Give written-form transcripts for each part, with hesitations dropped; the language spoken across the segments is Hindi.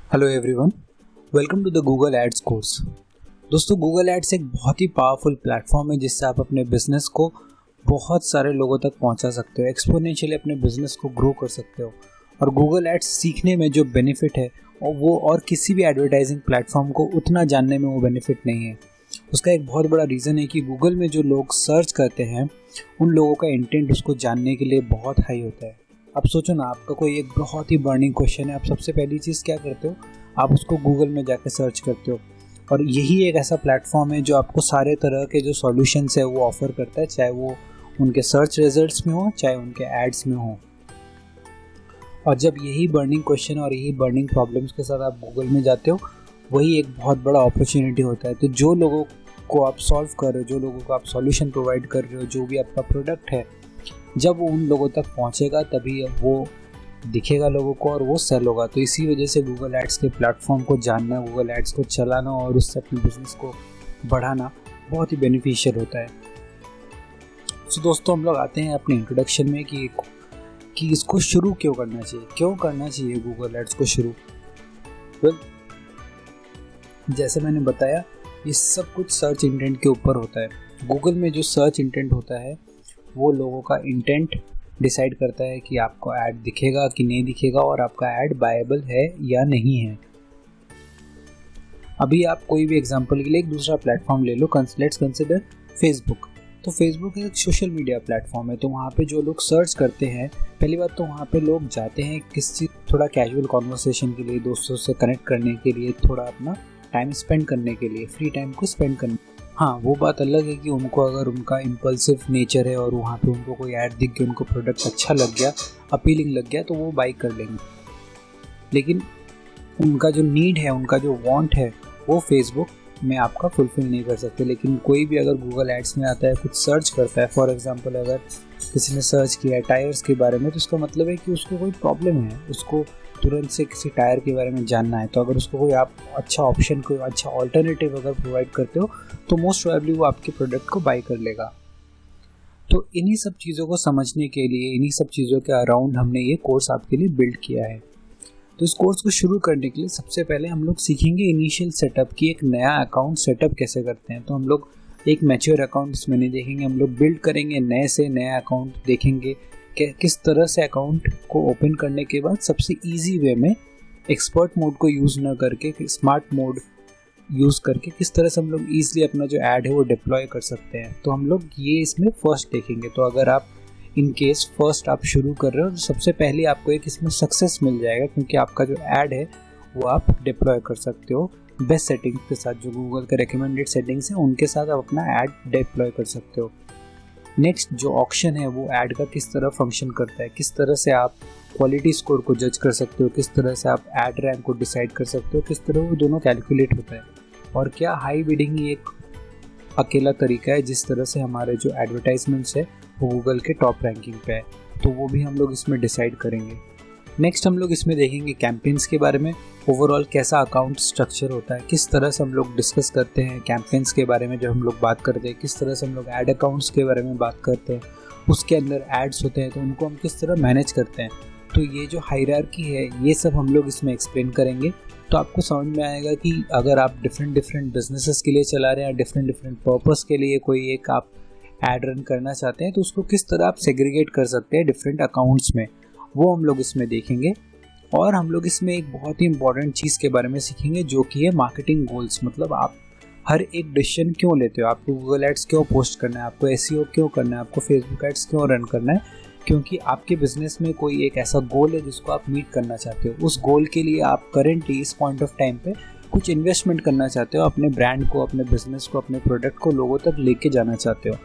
Hello everyone, welcome to the Google Ads course. दोस्तों, गूगल एड्स एक बहुत ही पावरफुल प्लेटफॉर्म है जिससे आप अपने बिजनेस को बहुत सारे लोगों तक पहुंचा सकते हो, एक्सपोनेंशियली अपने बिजनेस को ग्रो कर सकते हो। और गूगल एड्स सीखने में जो बेनिफिट है और किसी भी एडवर्टाइजिंग प्लेटफॉर्म को उतना जानने में वो बेनिफिट नहीं है। उसका एक बहुत बड़ा रीज़न है कि गूगल में जो लोग सर्च करते हैं उन लोगों का इंटेंट उसको जानने के लिए बहुत हाई होता है। अब सोचो ना, आपका कोई एक बहुत ही बर्निंग क्वेश्चन है, आप सबसे पहली चीज़ क्या करते हो? आप उसको गूगल में जाकर सर्च करते हो। और यही एक ऐसा प्लेटफॉर्म है जो आपको सारे तरह के जो सॉल्यूशंस है वो ऑफ़र करता है, चाहे वो उनके सर्च रिजल्ट्स में हो, चाहे उनके एड्स में हो। और जब यही बर्निंग क्वेश्चन और यही बर्निंग प्रॉब्लम्स के साथ आप गूगल में जाते हो, वही एक बहुत बड़ा अपॉर्चुनिटी होता है। तो जो लोगों को आप सॉल्व कर रहे हो, जो लोगों को आप सॉल्यूशन प्रोवाइड कर रहे हो, जो भी आपका प्रोडक्ट है, जब वो उन लोगों तक पहुंचेगा तभी वो दिखेगा लोगों को और वो सेल होगा। तो इसी वजह से गूगल एड्स के प्लेटफॉर्म को जानना, गूगल एड्स को चलाना और उससे अपने बिजनेस को बढ़ाना बहुत ही बेनिफिशियल होता है। तो दोस्तों, हम लोग आते हैं अपने इंट्रोडक्शन में कि इसको शुरू क्यों करना चाहिए गूगल एड्स को शुरू। जैसे मैंने बताया, ये सब कुछ सर्च इंटेंट के ऊपर होता है। गूगल में जो सर्च इंटेंट होता है वो लोगों का इंटेंट डिसाइड करता है कि आपको ऐड दिखेगा कि नहीं दिखेगा और आपका ऐड बायबल है या नहीं है। अभी आप कोई भी एग्जांपल के लिए एक दूसरा प्लेटफॉर्म ले लो, लेट्स कंसिडर फेसबुक। तो फेसबुक एक सोशल मीडिया प्लेटफॉर्म है। तो वहाँ पे जो लोग सर्च करते हैं, पहली बात तो वहाँ पे लोग जाते हैं किसी थोड़ा कैजुअल कॉन्वर्सेशन के लिए, दोस्तों से कनेक्ट करने के लिए, थोड़ा अपना टाइम स्पेंड करने के लिए, फ्री टाइम को स्पेंड करने। हाँ, वो बात अलग है कि उनको अगर उनका इम्पल्सिव नेचर है और वहाँ पे उनको कोई ऐड दिख गया, उनको प्रोडक्ट अच्छा लग गया, अपीलिंग लग गया, तो वो बाई कर लेंगे। लेकिन उनका जो नीड है, उनका जो वांट है, वो फेसबुक में आपका फुलफिल नहीं कर सकते। लेकिन कोई भी अगर गूगल एड्स में आता है, कुछ सर्च करता है, फॉर एग्जांपल अगर किसी ने सर्च किया है टायर्स के बारे में, तो उसका मतलब है कि उसको कोई प्रॉब्लम है, उसको तुरंत से किसी टायर के बारे में जानना है। तो अगर उसको कोई आप अच्छा ऑप्शन, कोई अच्छा ऑल्टरनेटिव अगर प्रोवाइड करते हो, तो मोस्ट प्रोबेबली वो आपके प्रोडक्ट को बाई कर लेगा। तो इन्हीं सब चीज़ों को समझने के लिए, इन्हीं सब चीज़ों के अराउंड हमने ये कोर्स आपके लिए बिल्ड किया है। तो इस कोर्स को शुरू करने के लिए सबसे पहले हम लोग सीखेंगे इनिशियल सेटअप की, एक नया अकाउंट सेटअप कैसे करते हैं। तो हम लोग एक मैच्योर अकाउंट इसमें नहीं देखेंगे, हम लोग बिल्ड करेंगे नए से नया अकाउंट, देखेंगे कि किस तरह से अकाउंट को ओपन करने के बाद सबसे इजी वे में, एक्सपर्ट मोड को यूज़ ना करके, स्मार्ट मोड यूज़ करके किस तरह से हम लोग ईजिली अपना जो ऐड है वो डिप्लॉय कर सकते हैं। तो हम लोग ये इसमें फर्स्ट देखेंगे। तो अगर आप इन केस फर्स्ट आप शुरू कर रहे हो, तो सबसे पहले आपको एक इसमें सक्सेस मिल जाएगा, क्योंकि आपका जो ऐड है वो आप डिप्लॉय कर सकते हो बेस्ट सेटिंग्स के साथ। जो गूगल के रिकमेंडेड सेटिंग्स हैं उनके साथ आप अपना ऐड डिप्लॉय कर सकते हो। नेक्स्ट, जो ऑप्शन है वो ऐड का किस तरह फंक्शन करता है, किस तरह से आप क्वालिटी स्कोर को जज कर सकते हो, किस तरह से आप ऐड रैंक को डिसाइड कर सकते हो, किस तरह वो दोनों कैलकुलेट होता है, और क्या हाई बिडिंग ही एक अकेला तरीका है जिस तरह से हमारे जो एडवर्टाइजमेंट्स है वो गूगल के टॉप रैंकिंग पे है। तो वो भी हम लोग इसमें डिसाइड करेंगे। नेक्स्ट, हम लोग इसमें देखेंगे कैंपेन्स के बारे में, ओवरऑल कैसा अकाउंट स्ट्रक्चर होता है, किस तरह से हम लोग डिस्कस करते हैं कैंपेन्स के बारे में। जब हम लोग बात करते हैं, किस तरह से हम लोग ऐड अकाउंट्स के बारे में बात करते हैं, उसके अंदर एड्स होते हैं तो उनको हम किस तरह मैनेज करते हैं। तो ये जो हायरार्की है, ये सब हम लोग इसमें एक्सप्लेन करेंगे। तो आपको समझ में आएगा कि अगर आप डिफरेंट बिजनेसेस के लिए चला रहे हैं, डिफरेंट पर्पस के लिए कोई एक आप ऐड रन करना चाहते हैं, तो उसको किस तरह आप सेग्रीगेट कर सकते हैं डिफरेंट अकाउंट्स में, वो हम लोग इसमें देखेंगे। और हम लोग इसमें एक बहुत ही इंपॉर्टेंट चीज़ के बारे में सीखेंगे, जो कि है मार्केटिंग गोल्स। मतलब आप हर एक डिसीजन क्यों लेते हो, आपको गूगल एड्स क्यों पोस्ट करना है, आपको एसईओ क्यों करना है, आपको फेसबुक एड्स क्यों रन करना है, क्योंकि आपके बिजनेस में कोई एक ऐसा गोल है जिसको आप मीट करना चाहते हो। उस गोल के लिए आप करेंटली इस पॉइंट ऑफ टाइम पे कुछ इन्वेस्टमेंट करना चाहते हो, अपने ब्रांड को, अपने बिजनेस को, अपने प्रोडक्ट को लोगों तक लेके जाना चाहते हो।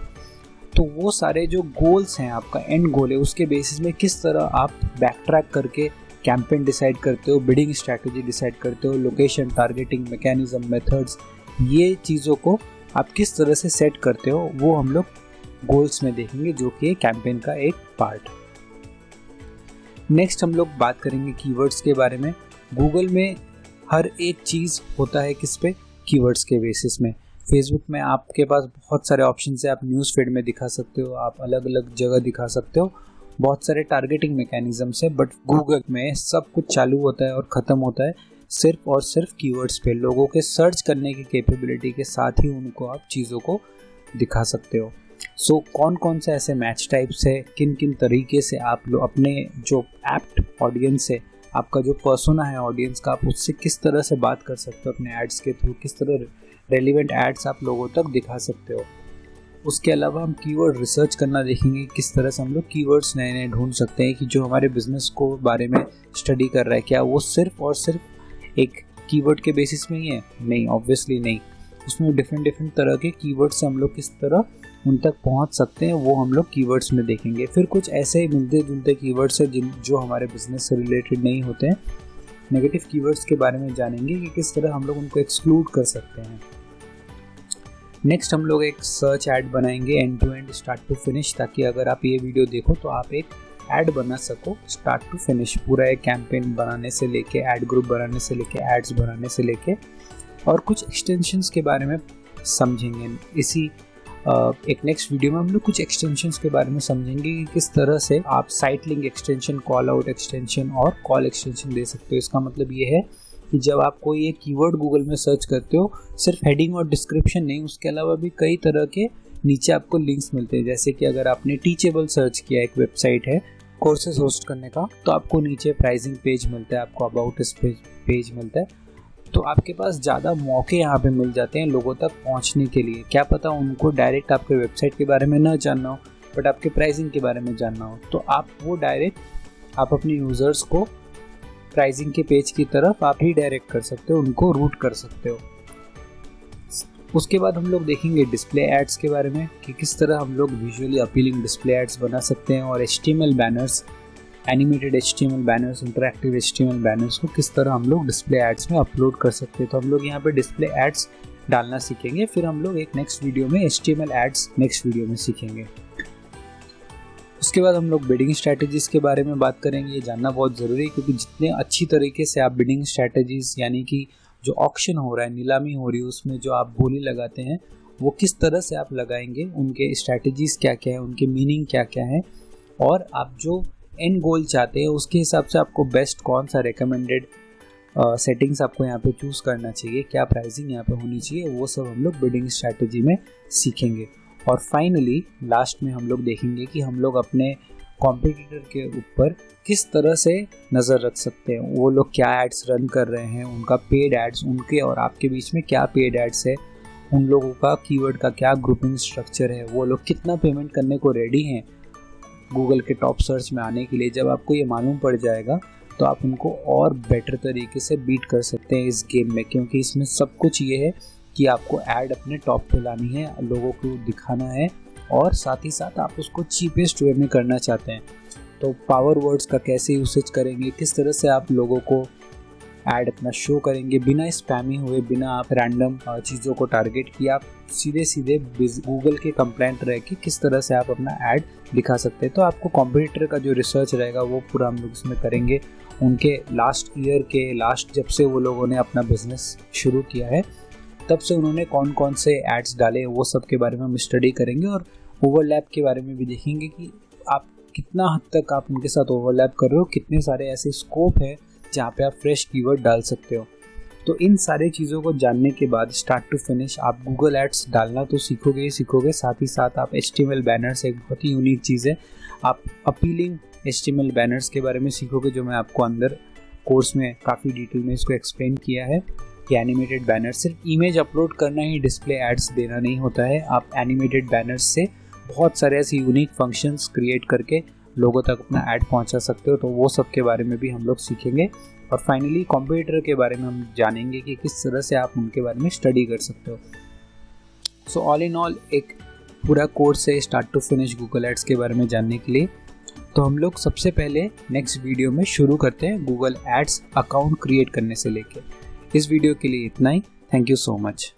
तो वो सारे जो गोल्स हैं, आपका एंड गोल है, उसके बेसिस में किस तरह आप बैक ट्रैक करके कैंपेन डिसाइड करते हो, बिडिंग स्ट्रैटेजी डिसाइड करते हो, लोकेशन, टारगेटिंग, मैकेनिज्म, मेथड्स, ये चीज़ों को आप किस तरह से सेट करते हो, वो हम लोग गोल्स में देखेंगे, जो कि कैंपेन का एक पार्ट। नेक्स्ट, हम लोग बात करेंगे कीवर्ड्स के बारे में। गूगल में हर एक चीज़ होता है किस पे, कीवर्ड्स के बेसिस में। फेसबुक में आपके पास बहुत सारे ऑप्शन है, आप न्यूज़ फीड में दिखा सकते हो, आप अलग अलग जगह दिखा सकते हो, बहुत सारे टारगेटिंग मैकेनिज्म्स है। बट गूगल में सब कुछ चालू होता है और ख़त्म होता है सिर्फ और सिर्फ कीवर्ड्स पे, लोगों के सर्च करने की कैपेबिलिटी के साथ ही उनको आप चीज़ों को दिखा सकते हो। सो कौन कौन से ऐसे मैच टाइप्स है, किन किन तरीके से आप लोग अपने जो एप्ट ऑडियंस है, आपका जो पर्सोना है ऑडियंस का, आप उससे किस तरह से बात कर सकते हो अपने एड्स के थ्रू, किस तरह रेलिवेंट एड्स आप लोगों तक दिखा सकते हो। उसके अलावा हम कीवर्ड रिसर्च करना देखेंगे, किस तरह से हम लोग कीवर्ड्स नए नए ढूंढ सकते हैं कि जो हमारे बिजनेस को बारे में स्टडी कर रहा है, क्या वो सिर्फ और सिर्फ एक कीवर्ड के बेसिस में ही है? नहीं, ऑब्वियसली नहीं। उसमें डिफरेंट तरह के कीवर्ड्स से हम लोग किस तरह उन तक पहुंच सकते हैं, वो हम लोग कीवर्ड्स में देखेंगे। फिर कुछ ऐसे मिलते जुलते कीवर्ड्स हैं जो हमारे बिजनेस से रिलेटेड नहीं होते हैं, नेगेटिव कीवर्ड्स के बारे में जानेंगे कि किस तरह हम लोग उनको एक्सक्लूड कर सकते हैं। नेक्स्ट हम लोग एक सर्च ऐड बनाएंगे and to end, start to finish, ताकि अगर आप ये वीडियो देखो तो आप एक ऐड बना सको स्टार्ट टू फिनिश, पूरा एक कैंपेन बनाने से लेके, ऐड ग्रुप बनाने से लेके, एड्स बनाने से लेके, और कुछ एक्सटेंशंस के बारे में समझेंगे। इसी एक नेक्स्ट वीडियो में हम लोग कुछ एक्सटेंशंस के बारे में समझेंगे कि किस तरह से आप site link extension, call out extension और कॉल एक्सटेंशन दे सकते हो। इसका मतलब ये है कि जब आप कोई एक कीवर्ड गूगल में सर्च करते हो, सिर्फ हेडिंग और डिस्क्रिप्शन नहीं, उसके अलावा भी कई तरह के नीचे आपको लिंक्स मिलते हैं। जैसे कि अगर आपने टीचेबल सर्च किया, एक वेबसाइट है कोर्सेज होस्ट करने का, तो आपको नीचे प्राइसिंग पेज मिलता है, आपको अबाउट इस पेज मिलता है। तो आपके पास ज़्यादा मौके यहाँ पे मिल जाते हैं लोगों तक पहुँचने के लिए। क्या पता उनको डायरेक्ट आपके वेबसाइट के बारे में ना जानना हो, बट आपके प्राइसिंग के बारे में जानना हो, तो आप वो डायरेक्ट आप अपने यूज़र्स को प्राइसिंग के पेज की तरफ आप ही डायरेक्ट कर सकते हो, उनको रूट कर सकते हो। उसके बाद हम लोग देखेंगे डिस्प्ले एड्स के बारे में कि किस तरह हम लोग विजुअली अपीलिंग डिस्प्ले एड्स बना सकते हैं, और HTML banners, animated HTML banners, interactive HTML banners को किस तरह हम लोग डिस्प्ले एड्स में अपलोड कर सकते हैं। तो हम लोग यहाँ पे डिस्प्ले एड्स डालना सीखेंगे, फिर हम लोग एक नेक्स्ट वीडियो में HTML एड्स नेक्स्ट वीडियो में सीखेंगे। उसके बाद हम लोग बिडिंग स्ट्रैटेजीज़ के बारे में बात करेंगे। ये जानना बहुत ज़रूरी है, क्योंकि जितने अच्छी तरीके से आप बिडिंग स्ट्रैटेजीज़, यानी कि जो ऑक्शन हो रहा है, नीलामी हो रही है, उसमें जो आप बोली लगाते हैं, वो किस तरह से आप लगाएंगे, उनके स्ट्रैटेजीज़ क्या क्या है, उनके मीनिंग क्या क्या है, और आप जो एंड गोल चाहते हैं उसके हिसाब से आपको बेस्ट कौन सा रिकमेंडेड सेटिंग्स आपको यहाँ पे चूज़ करना चाहिए, क्या प्राइसिंग यहाँ पे होनी चाहिए, वो सब हम लोग बिडिंग स्ट्रैटेजी में सीखेंगे। और फाइनली लास्ट में हम लोग देखेंगे कि हम लोग अपने कॉम्पिटिटर के ऊपर किस तरह से नज़र रख सकते हैं, वो लोग क्या एड्स रन कर रहे हैं, उनका पेड एड्स, उनके और आपके बीच में क्या पेड एड्स है, उन लोगों का कीवर्ड का क्या ग्रुपिंग स्ट्रक्चर है, वो लोग कितना पेमेंट करने को रेडी हैं गूगल के टॉप सर्च में आने के लिए। जब आपको ये मालूम पड़ जाएगा तो आप उनको और बेटर तरीके से बीट कर सकते हैं इस गेम में, क्योंकि इसमें सब कुछ ये है कि आपको ऐड अपने टॉप पे लानी है, लोगों को दिखाना है, और साथ ही साथ आप उसको चीपेस्ट वे में करना चाहते हैं। तो पावर वर्ड्स का कैसे यूसेज करेंगे, किस तरह से आप लोगों को ऐड अपना शो करेंगे बिना स्पैमी हुए, बिना आप रैंडम चीज़ों को टारगेट किए, आप सीधे गूगल के कंप्लाइंट रह के किस तरह से आप अपना ऐड दिखा सकते हैं। तो आपको कॉम्पिटिटर का जो रिसर्च रहेगा वो पूरा हम लोग इसमें करेंगे। उनके लास्ट ईयर के लास्ट, जब से वो लोगों ने अपना बिजनेस शुरू किया है, तब से उन्होंने कौन कौन से एड्स डाले, वो सब के बारे में हम स्टडी करेंगे, और ओवरलैप के बारे में भी देखेंगे कि आप कितना हद तक आप उनके साथ ओवरलैप कर रहे हो, कितने सारे ऐसे स्कोप है जहाँ पे आप फ्रेश कीवर्ड डाल सकते हो। तो इन सारी चीज़ों को जानने के बाद स्टार्ट टू फिनिश आप गूगल एड्स डालना तो सीखोगे ही सीखोगे, साथ ही साथ आप HTML बैनर्स, एक बहुत ही यूनिक चीज़ है, आप अपीलिंग HTML बैनर्स के बारे में सीखोगे, जो मैं आपको अंदर कोर्स में काफ़ी डिटेल में इसको एक्सप्लेन किया है कि एनिमेटेड बैनर सिर्फ इमेज अपलोड करना ही डिस्प्ले एड्स देना नहीं होता है। आप एनिमेटेड बैनर्स से बहुत सारे ऐसे यूनिक फंक्शंस क्रिएट करके लोगों तक अपना ऐड पहुंचा सकते हो, तो वो सब के बारे में भी हम लोग सीखेंगे। और फाइनली कॉम्पिटिटर के बारे में हम जानेंगे कि किस तरह से आप उनके बारे में स्टडी कर सकते हो। सो ऑल इन ऑल एक पूरा कोर्स है start to finish Google Ads के बारे में जानने के लिए। तो हम लोग सबसे पहले नेक्स्ट वीडियो में शुरू करते हैं गूगल एड्स अकाउंट क्रिएट करने से लेके। इस वीडियो के लिए इतना ही। Thank you so much.